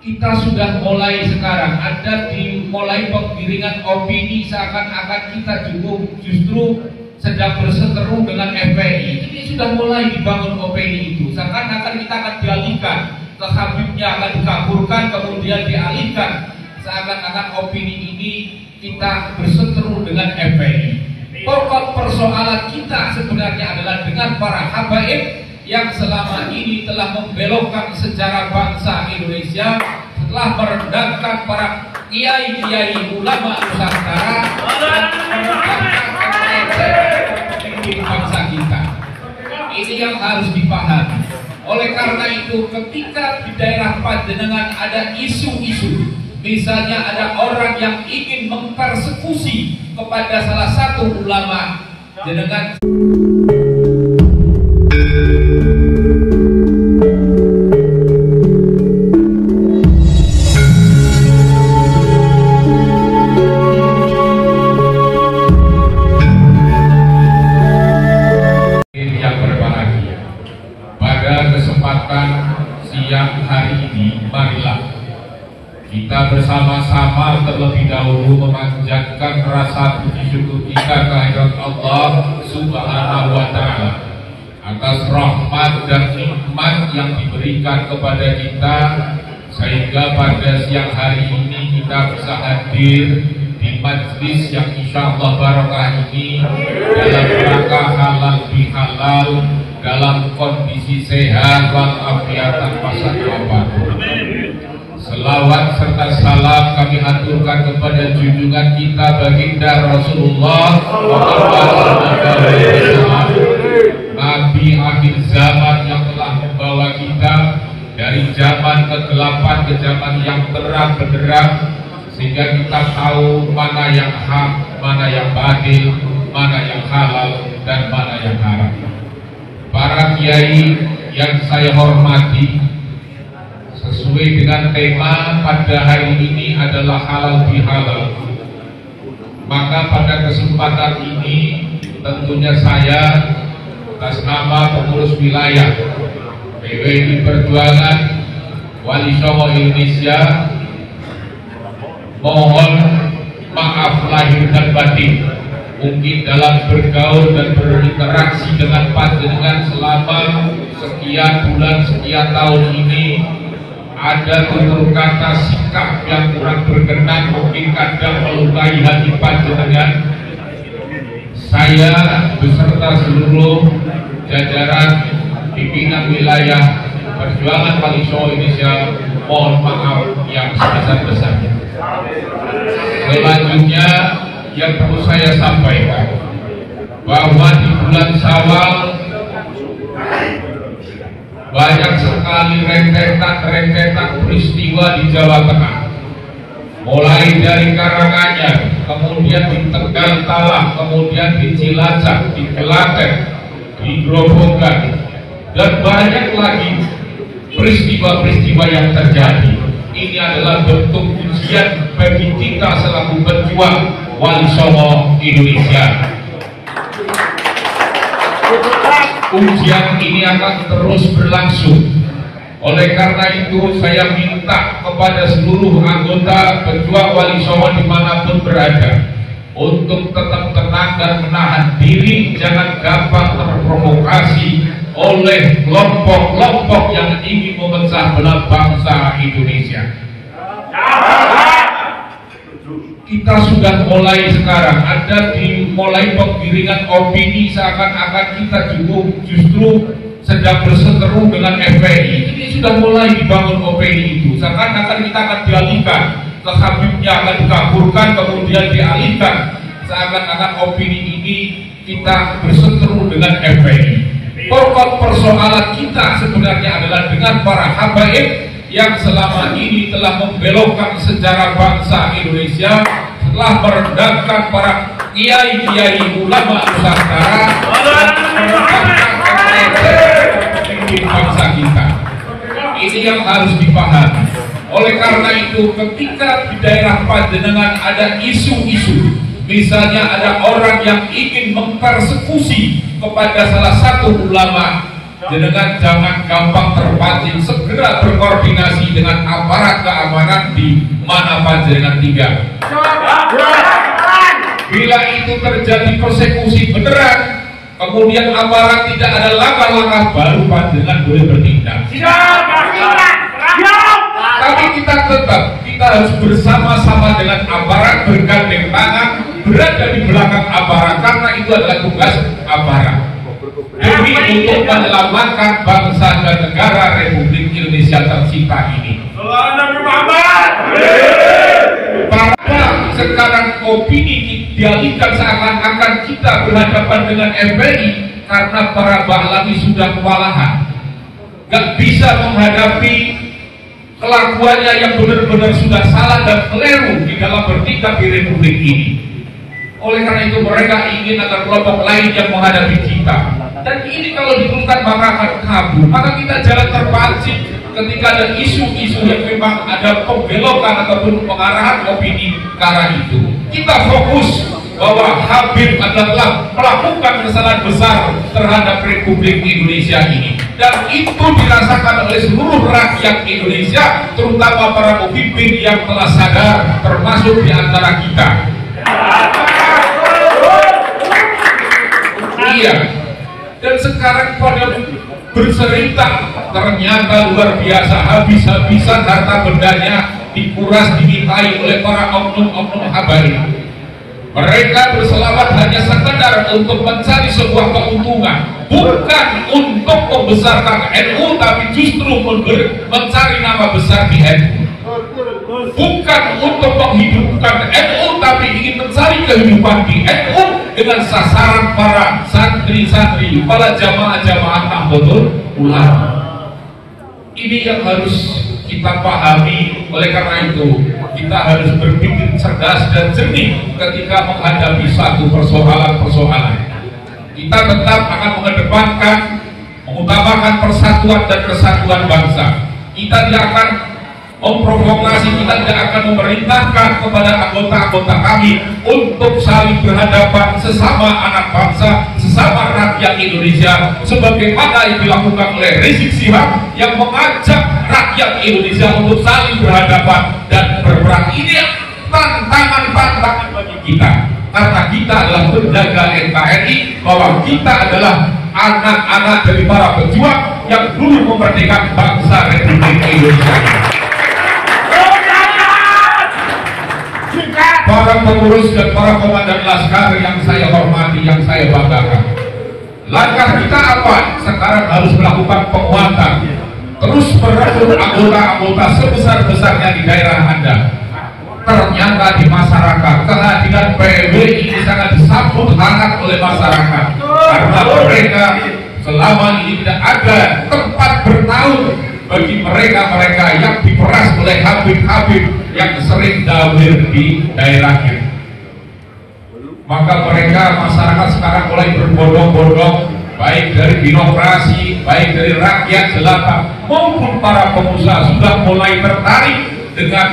kita sudah mulai sekarang ada dimulai penggiringan opini seakan-akan kita justru sedang berseteru dengan FPI. Ini sudah mulai dibangun opini itu, seakan-akan kita akan dialihkan ke Habibnya, akan dikabulkan kemudian dialihkan, seakan-akan opini ini kita berseteru dengan FPI. Pokok persoalan kita sebenarnya adalah dengan para habaib yang selama ini telah membelokkan sejarah bangsa Indonesia setelah merendahkan para kiai-kiai ulama Nusantara dan merendahkan bangsa kita. Ini yang harus dipahami. Oleh karena itu, ketika di daerah Panjenengan ada isu-isu, misalnya ada orang yang ingin mempersekusi kepada salah satu ulama, jenengan yang berbahagia. Pada kesempatan siang hari ini, marilah kita bersama-sama terlebih dahulu memanjatkan rasa puji syukur kita kehadirat Allah Subhanahu wa Ta'ala atas rahmat dan nikmat yang diberikan kepada kita, sehingga pada siang hari ini kita bisa hadir di majlis yang insya Allah barokah ini dalam rangka halal bihalal, dalam kondisi sehat walafiat tanpa sakit. Selawat serta salam kami aturkan kepada junjungan kita baginda Rasulullah Muhammad, Nabi akhir zaman yang telah membawa kita dari zaman kegelapan ke zaman yang terang benderang, sehingga kita tahu mana yang hak, mana yang batil, mana yang halal dan mana yang haram. Para kiai yang saya hormati, sesuai dengan tema pada hari ini adalah halal bihalal, maka pada kesempatan ini tentunya saya atas nama pengurus wilayah PWI Perjuangan Wali Songo Indonesia mohon maaf lahir dan batin, mungkin dalam bergaul dan berinteraksi dengan panjenengan selama sekian bulan, sekian tahun ini ada tutur kata sikap yang kurang berkenan, mungkin kadang melukai hati panjenengan. Saya beserta seluruh jajaran pimpinan wilayah Perjuangan Wali Songo Indonesia mohon maaf yang sebesar-besarnya. Selanjutnya yang perlu saya sampaikan bahwa di bulan Syawal banyak sekali rentetan peristiwa di Jawa Tengah, mulai dari Karanganyar, kemudian di Tegal Talang, kemudian di Cilacap, di Klaten, di Grobogan, dan banyak lagi peristiwa-peristiwa yang terjadi. Ini adalah bentuk ujian bagi kita selaku pejuang Wali Songo Indonesia. Ujian ini akan terus berlangsung. Oleh karena itu saya minta kepada seluruh anggota pejuang Wali Songo dimanapun berada untuk tetap tenang dan menahan diri, jangan gampang terprovokasi oleh kelompok-kelompok yang ingin memecah belah bangsa Indonesia. Kita sudah mulai sekarang ada dimulai penggiringan opini seakan-akan kita justru sedang berseteru dengan FPI. Ini sudah mulai dibangun opini itu, seakan-akan kita akan dialihkan ke Habibnya, akan dikabulkan kemudian dialihkan, seakan-akan opini ini kita berseteru dengan FPI. Pokok persoalan kita sebenarnya adalah dengan para habaib yang selama ini telah membelokkan sejarah bangsa Indonesia setelah merendahkan para kiai-kiai ulama Nusantara dan merendahkan bangsa kita. Ini yang harus dipahami. Oleh karena itu, ketika di daerah Panjenengan ada isu-isu, misalnya ada orang yang ingin mempersekusi kepada salah satu ulama, jenengan jangan gampang terpancing, segera berkoordinasi dengan aparat keamanan di mana panjenengan tinggal. Bila itu terjadi persekusi beneran, kemudian aparat tidak ada langkah-langkah baru, panjenengan boleh bertindak. Tapi kita harus bersama-sama dengan aparat, bergandeng tangan, berada di belakang aparat, karena itu adalah tugas aparat demi untuk menyelamatkan bangsa dan negara Republik Indonesia tercinta ini. Karena sekarang opini dialihkan seakan-akan kita berhadapan dengan FPI karena para pahlawan sudah kewalahan, gak bisa menghadapi kelakuannya yang benar-benar sudah salah dan keliru di dalam bertindak di Republik ini. Oleh karena itu mereka ingin agar kelompok lain yang menghadapi kita. Dan ini kalau diteruskan maka akan kabur. Maka kita jangan terpancing ketika ada isu-isu yang memang ada pembelokan ataupun pengarahan opini ke arah itu. Kita fokus bahwa Habib adalah melakukan kesalahan besar terhadap Republik Indonesia ini, dan itu dirasakan oleh seluruh rakyat Indonesia, terutama para pemimpin yang telah sadar, termasuk di antara kita. Iya, dan sekarang pada bercerita ternyata luar biasa, habis-habisan harta bendanya dikuras, dimintai oleh para oknum-oknum habaib. Mereka berselawat hanya sekedar untuk mencari sebuah keuntungan, bukan untuk membesarkan NU, tapi justru mencari nama besar di NU. Bukan untuk menghidupkan NU, tapi ingin mencari kehidupan di NU dengan sasaran para santri-santri, para jamaah-jamaah Nahdlatul Ulama. Ini yang harus kita pahami. Oleh karena itu kita harus berpikir cerdas dan jernih ketika menghadapi satu persoalan-persoalan. Kita tetap akan mengedepankan, mengutamakan persatuan dan kesatuan bangsa. Kita tidak akan memprovokasi, kita tidak akan memerintahkan kepada anggota-anggota kami untuk saling berhadapan sesama anak bangsa, sesama rakyat Indonesia, sebagaimana yang dilakukan oleh Rizik Syihab yang mengajak rakyat Indonesia untuk saling berhadapan dan berperang. Ini tantangan bagi kita, karena kita adalah penjaga NKRI, bahwa kita adalah anak-anak dari para pejuang yang dulu memerdekakan bangsa Republik Indonesia. Para pengurus dan para komandan laskar yang saya hormati, yang saya banggakan, langkah kita apa? Sekarang harus melakukan penguatan, terus merekrut anggota-anggota sebesar-besarnya di daerah Anda. Ternyata di masyarakat kehadiran PWI ini sangat disambut hangat oleh masyarakat, karena mereka selama ini tidak ada tempat bernaung bagi mereka-mereka yang diperas oleh Habib-Habib yang sering dawir di daerahnya. Maka mereka, masyarakat sekarang mulai berbondong-bondong, baik dari birokrasi, baik dari rakyat jelata maupun para pengusaha sudah mulai tertarik dengan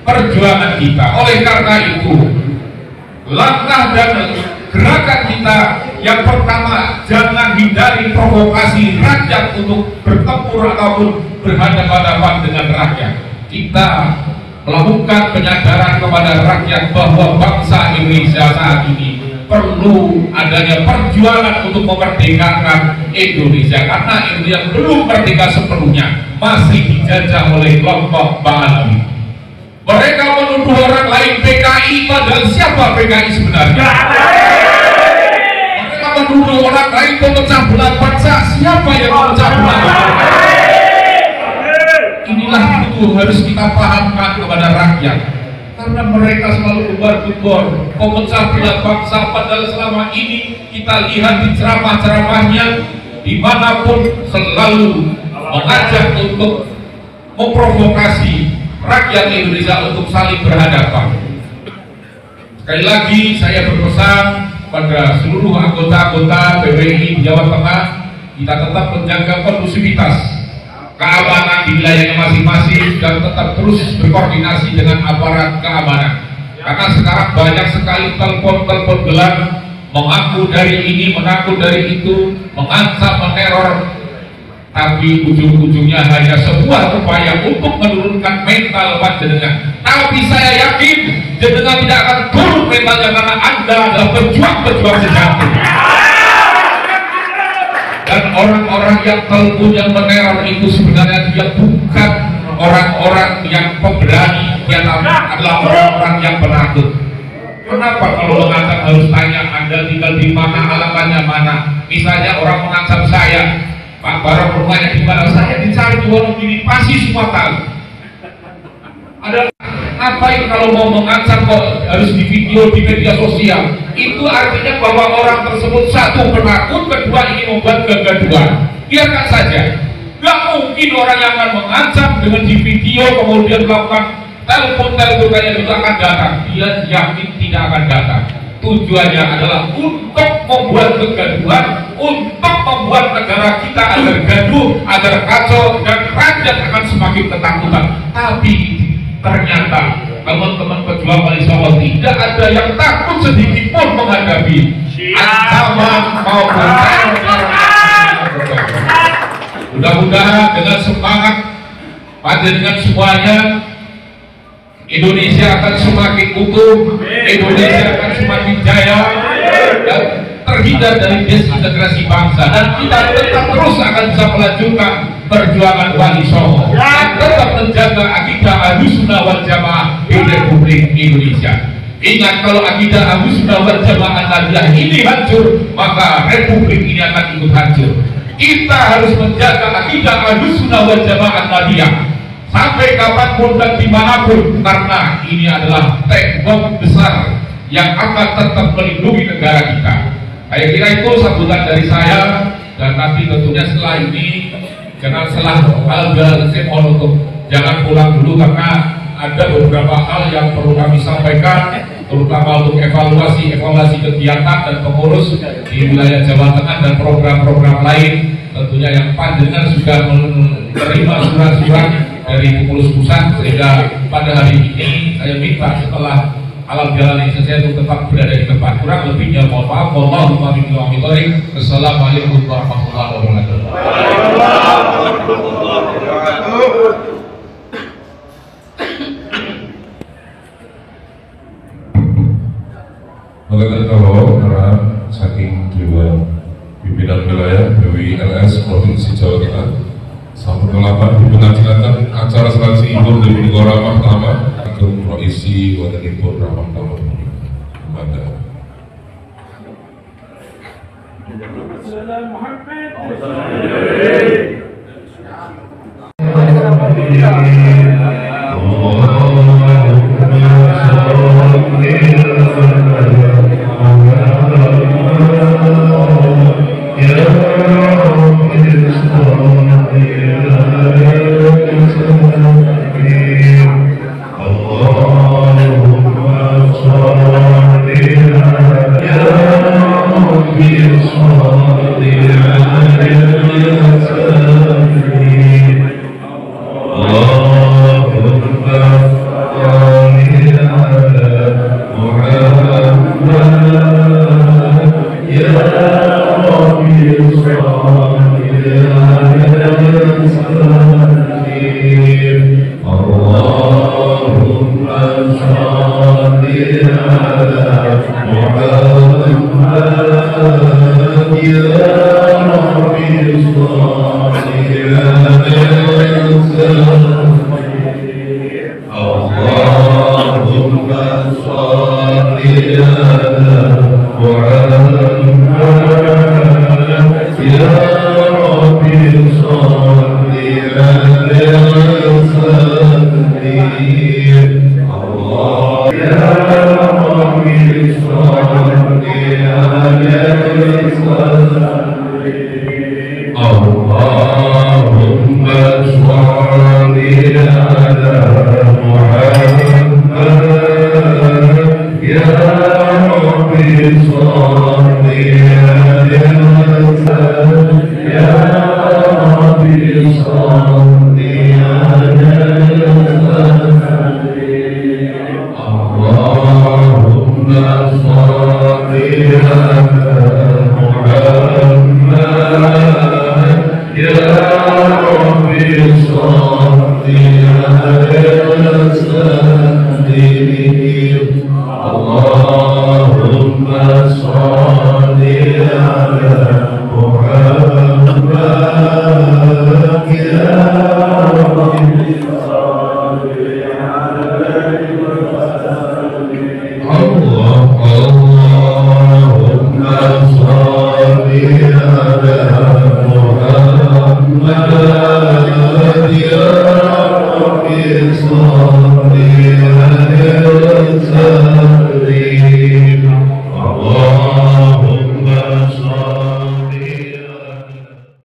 perjuangan kita. Oleh karena itu, langkah dan gerakan kita yang pertama, jangan hindari provokasi rakyat untuk bertempur ataupun berhadapan-hadapan dengan rakyat. Kita melakukan penyadaran kepada rakyat bahwa bangsa Indonesia saat ini perlu adanya perjuangan untuk memerdekakan Indonesia, karena Indonesia belum merdeka sepenuhnya, masih dijajah oleh kelompok Baha'i. Mereka menuduh orang lain PKI, padahal siapa PKI sebenarnya? Mereka menuduh orang lain pemecah belah bangsa, siapa yang memecah belah bangsa? Inilah itu harus kita pahamkan kepada rakyat, karena mereka selalu gembar-gembor pemecah belah bangsa, padahal selama ini kita lihat di ceramah-ceramahnya dimanapun selalu mengajak untuk memprovokasi rakyat Indonesia untuk saling berhadapan. Sekali lagi saya berpesan pada seluruh anggota-anggota PWI Jawa Tengah, kita tetap menjaga kondusivitas, keamanan di wilayahnya masing-masing, dan tetap terus berkoordinasi dengan aparat keamanan. Karena sekarang banyak sekali telepon-telepon gelap mengaku dari ini, mengaku dari itu, mengancam, meneror tapi ujung-ujungnya hanya sebuah upaya untuk menurunkan mental panjenengan. Tapi saya yakin jenengan tidak akan turun mentalnya karena Anda adalah pejuang-pejuang sejati. Dan orang-orang yang kalbunya meneror itu sebenarnya dia bukan orang-orang yang pemberani, dia adalah orang-orang yang penakut. Kenapa kalau mengancam harus tanya Anda tinggal di mana, alamatnya mana? Misalnya orang mengancam saya, Pak Barok rumahnya di mana, saya dicari di Wonogiri, pasti semua tahu. Ada ngapain kalau mau mengancam kok harus di video di media sosial? Itu artinya bahwa orang tersebut satu penakut, kedua ingin membuat kegaduhan. Biarkan saja. Gak mungkin orang yang akan mengancam dengan di video kemudian melakukan telepon kayak itu akan datang. Dia yakin tidak akan datang. Tujuannya adalah untuk membuat kegaduhan, untuk membuat negara kita agar gaduh, agar kacau, dan rakyat akan semakin ketakutan. Tapi ternyata teman-teman pejuang Malaysia tidak ada yang takut sedikit pun menghadapi ancaman maupun teror. Mudah-mudahan dengan semangat panjenengan semuanya, Indonesia akan semakin utuh, Indonesia akan semakin jaya dan terhindar dari desintegrasi bangsa, dan kita tetap terus akan bisa melanjutkan perjuangan Wali Songo dan tetap menjaga akidah Ahlussunnah wal Jamaah di Republik Indonesia. Ingat, kalau akidah Ahlussunnah wal Jamaah Nahdiyah ini hancur, maka Republik ini akan ikut hancur. Kita harus menjaga akidah Ahlussunnah wal Jamaah Nahdiyah sampai kapanpun dan dimanapun, karena ini adalah tembok besar yang akan tetap melindungi negara kita. Saya kira itu sambutan dari saya, dan nanti tentunya setelah ini setelah Alga saya mohon untuk jangan pulang dulu, karena ada beberapa hal yang perlu kami sampaikan, terutama untuk evaluasi kegiatan dan pengurus di wilayah Jawa Tengah dan program-program lain. Tentunya yang panjenengan sudah menerima surat-surat dari pengurus pusat, sehingga pada hari ini saya minta setelah alam jalan ini selesai untuk tetap berada di tempat. Kurang lebihnya mohon maaf. Wassalamualaikum warahmatullahi wabarakatuh. Mengenai para saking Dewan Pimpinan Wilayah WILS Provinsi Jawa Tengah, sambut kelapan dipengajikan acara seleksi ibu di negara pertama Ageng Proisi Wadanipur Ramah Tamah Mada. Allahumma shalli ala Muhammad